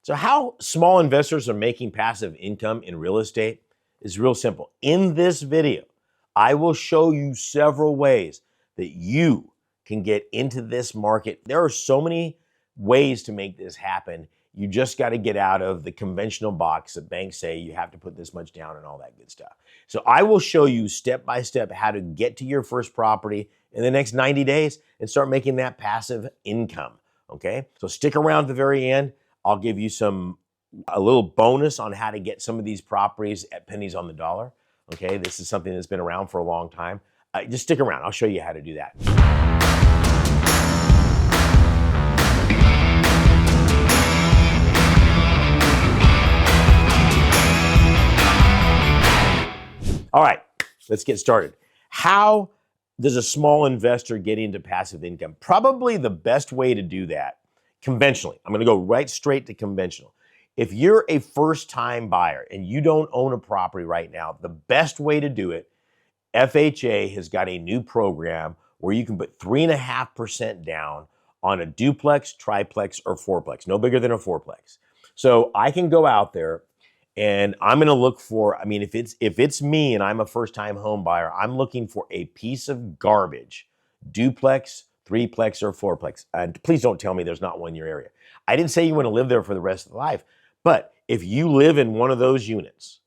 So how small investors are making passive income in real estate is real simple. In this video, I will show you several ways that you can get into this market. There are so many ways to make this happen. You just got to get out of the conventional box that banks say you have to put this much down and all that good stuff. So I will show you step by step how to get to your first property in the next 90 days and start making that passive income. Okay, so stick around to the very end. I'll give you a little bonus on how to get some of these properties at pennies on the dollar. Okay, this is something that's been around for a long time. Just stick around. I'll show you how to do that. All right, let's get started. How does a small investor get into passive income? Probably the best way to do that, conventionally. I'm going to go right straight to conventional. If you're a first-time buyer and you don't own a property right now, the best way to do it, FHA has got a new program where you can put 3.5% down on a duplex, triplex, or fourplex, no bigger than a fourplex. So I can go out there and I'm going to look for, if it's me and I'm a first-time home buyer, I'm looking for a piece of garbage, duplex, threeplex, or fourplex. And please don't tell me there's not one in your area. I didn't say you want to live there for the rest of the life, but if you live in one of those units,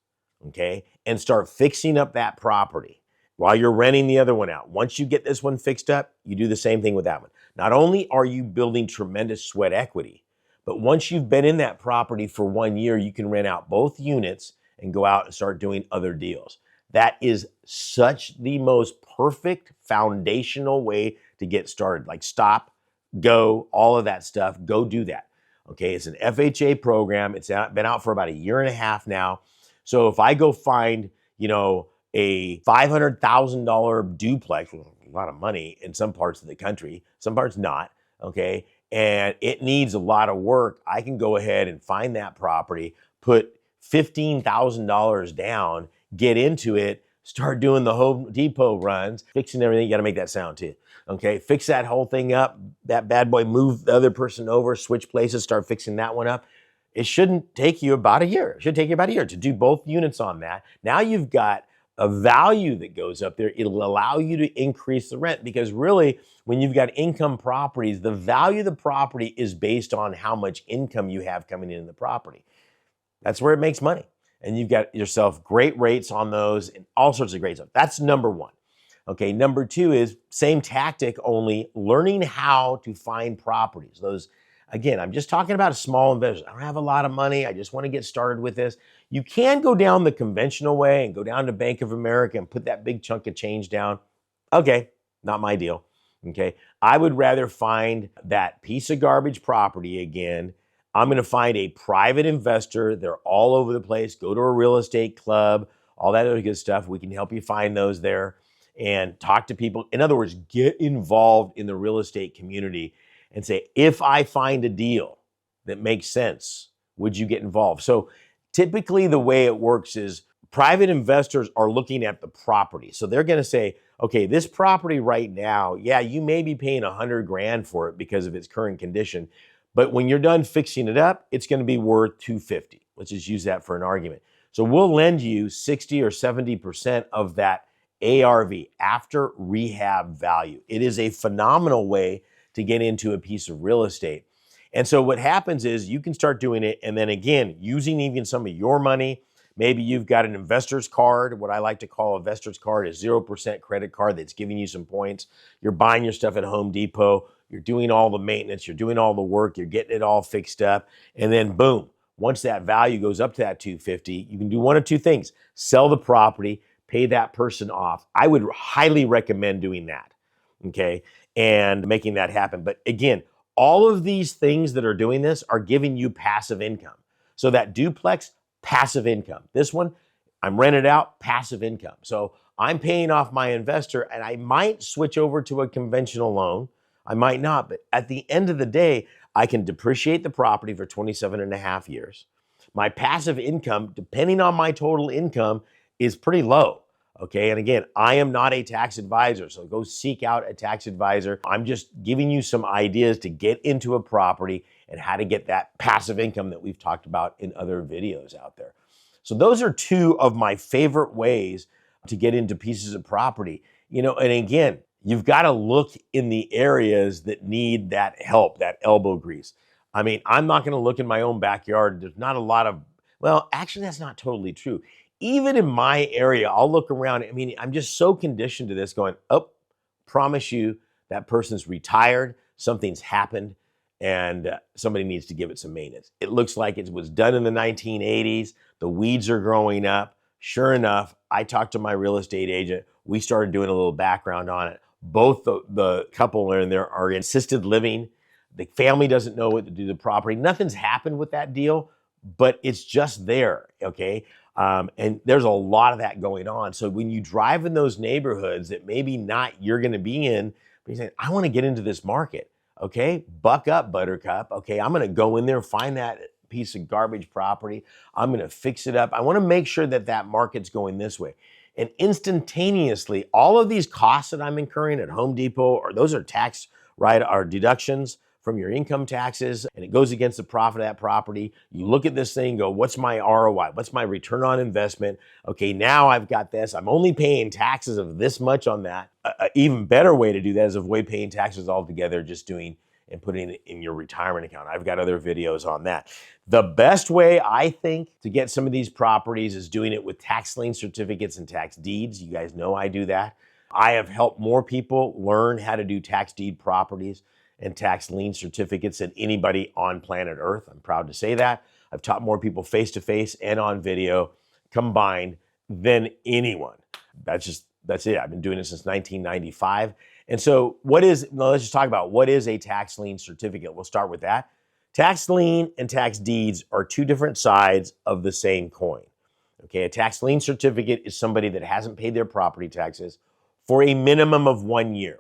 okay, and start fixing up that property while you're renting the other one out, once you get this one fixed up, you do the same thing with that one. Not only are you building tremendous sweat equity, but once you've been in that property for 1 year, you can rent out both units and go out and start doing other deals. That is such the most perfect foundational way to get started. Like stop, go, all of that stuff, go do that. Okay, it's an FHA program. It's been out for about 1.5 years now. So if I go find, a $500,000 duplex, a lot of money in some parts of the country, some parts not, okay, and it needs a lot of work, I can go ahead and find that property, put $15,000 down, get into it, start doing the Home Depot runs, fixing everything. You got to make that sound too. Okay, fix that whole thing up, that bad boy, move the other person over, switch places, start fixing that one up. It shouldn't take you about a year. It should take you about a year to do both units on that. Now you've got a value that goes up there. It'll allow you to increase the rent because really, when you've got income properties, the value of the property is based on how much income you have coming in the property. That's where it makes money. And you've got yourself great rates on those and all sorts of great stuff. That's number one. Okay, number two is same tactic, only learning how to find properties. Those, again, I'm just talking about a small investor. I don't have a lot of money. I just want to get started with this. You can go down the conventional way and go down to Bank of America and put that big chunk of change down. Okay, not my deal. Okay, I would rather find that piece of garbage property again. I'm going to find a private investor. They're all over the place. Go to a real estate club, all that other good stuff. We can help you find those there and talk to people. In other words, get involved in the real estate community and say, if I find a deal that makes sense, would you get involved? So typically the way it works is private investors are looking at the property. So they're going to say, okay, this property right now, yeah, you may be paying $100,000 for it because of its current condition. But when you're done fixing it up, it's going to be worth $250,000. Let's just use that for an argument. So we'll lend you 60 or 70% of that ARV, after rehab value. It is a phenomenal way to get into a piece of real estate. And so what happens is you can start doing it, and then again, using even some of your money. Maybe you've got an investor's card. What I like to call a investor's card is 0% credit card that's giving you some points. You're buying your stuff at Home Depot. You're doing all the maintenance. You're doing all the work. You're getting it all fixed up. And then boom, once that value goes up to that $250,000, you can do one of two things. Sell the property, pay that person off. I would highly recommend doing that, okay, and making that happen. But again, all of these things that are doing this are giving you passive income. So that duplex, passive income. This one, I'm rented out, passive income. So I'm paying off my investor, and I might switch over to a conventional loan. I might not, but at the end of the day, I can depreciate the property for 27.5 years. My passive income, depending on my total income, is pretty low. Okay, and again, I am not a tax advisor, so go seek out a tax advisor. I'm just giving you some ideas to get into a property and how to get that passive income that we've talked about in other videos out there. So those are two of my favorite ways to get into pieces of property. And again, you've got to look in the areas that need that help, that elbow grease. I mean, I'm not going to look in my own backyard. There's not a lot of, well, actually, that's not totally true. Even in my area, I'll look around. I mean, I'm just so conditioned to this going, oh, promise you that person's retired, something's happened, and somebody needs to give it some maintenance. It looks like it was done in the 1980s. The weeds are growing up. Sure enough, I talked to my real estate agent. We started doing a little background on it. Both the couple are in there are assisted living. The family doesn't know what to do to the property. Nothing's happened with that deal, but it's just there, okay? And there's a lot of that going on. So when you drive in those neighborhoods that maybe not you're going to be in, but you're saying, I want to get into this market, okay? Buck up, Buttercup. Okay, I'm going to go in there, find that piece of garbage property. I'm going to fix it up. I want to make sure that that market's going this way. And instantaneously, all of these costs that I'm incurring at Home Depot, or those are tax, right, are deductions from your income taxes, and it goes against the profit of that property. You look at this thing and go, what's my ROI? What's my return on investment? Okay, now I've got this. I'm only paying taxes of this much on that. An even better way to do that is avoid paying taxes altogether, just doing and putting it in your retirement account. I've got other videos on that. The best way, I think, to get some of these properties is doing it with tax lien certificates and tax deeds. You guys know I do that. I have helped more people learn how to do tax deed properties and tax lien certificates than anybody on planet Earth. I'm proud to say that. I've taught more people face-to-face and on video combined than anyone. That's it. I've been doing it since 1995. And so let's just talk about what is a tax lien certificate. We'll start with that. Tax lien and tax deeds are two different sides of the same coin. Okay, a tax lien certificate is somebody that hasn't paid their property taxes for a minimum of 1 year.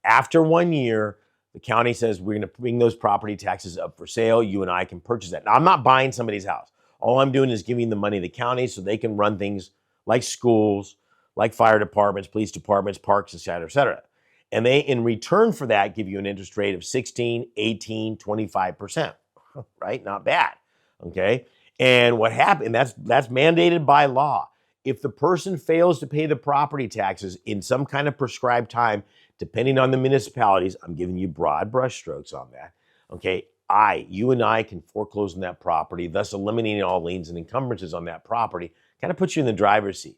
After 1 year, the county says we're going to bring those property taxes up for sale. You and I can purchase that. Now, I'm not buying somebody's house. All I'm doing is giving the money to the county so they can run things like schools, like fire departments, police departments, parks, et cetera, et cetera. And they, in return for that, give you an interest rate of 16, 18, 25%, right? Not bad, okay? And what happened, that's mandated by law. If the person fails to pay the property taxes in some kind of prescribed time, depending on the municipalities, I'm giving you broad brushstrokes on that, okay? You and I can foreclose on that property, thus eliminating all liens and encumbrances on that property, kind of puts you in the driver's seat.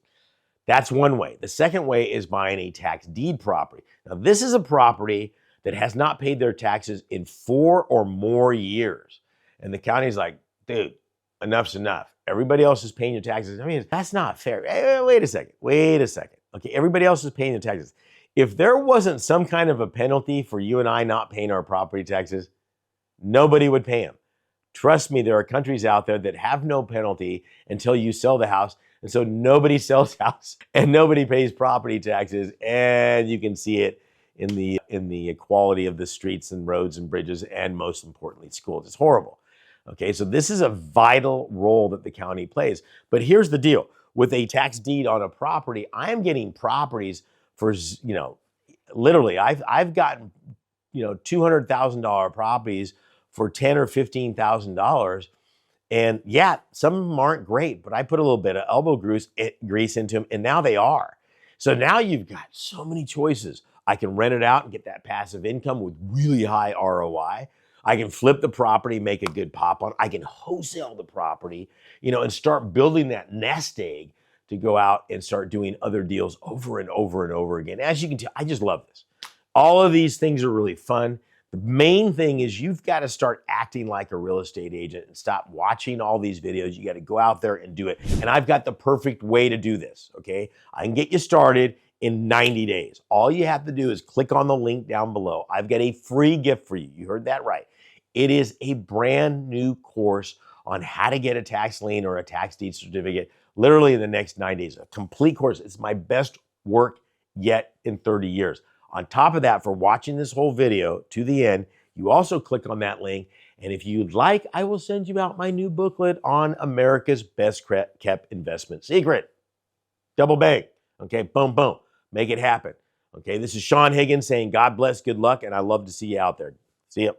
That's one way. The second way is buying a tax deed property. Now, this is a property that has not paid their taxes in 4 or more years. And the county's like, dude, enough's enough. Everybody else is paying your taxes. I mean, that's not fair. Hey, wait a second. Okay, everybody else is paying their taxes. If there wasn't some kind of a penalty for you and I not paying our property taxes, nobody would pay them. Trust me, there are countries out there that have no penalty until you sell the house. And so nobody sells house and nobody pays property taxes. And you can see it in the quality of the streets and roads and bridges and most importantly, schools. It's horrible. Okay, so this is a vital role that the county plays. But here's the deal. With a tax deed on a property, I am getting properties for, literally, I've gotten, $200,000 properties for $10,000 or $15,000. And yeah, some of them aren't great, but I put a little bit of elbow grease into them, and now they are. So now you've got so many choices. I can rent it out and get that passive income with really high ROI. I can flip the property, make a good pop on. I can wholesale the property, and start building that nest egg to go out and start doing other deals over and over and over again. As you can tell, I just love this. All of these things are really fun. The main thing is you've got to start acting like a real estate agent and stop watching all these videos. You got to go out there and do it. And I've got the perfect way to do this, okay? I can get you started in 90 days. All you have to do is click on the link down below. I've got a free gift for you. You heard that right. It is a brand new course on how to get a tax lien or a tax deed certificate literally in the next 90 days. A complete course. It's my best work yet in 30 years. On top of that, for watching this whole video to the end, you also click on that link. And if you'd like, I will send you out my new booklet on America's best kept investment secret. Double bang. Okay, boom, boom. Make it happen. Okay, this is Saen Higgins saying God bless, good luck, and I love to see you out there. See ya.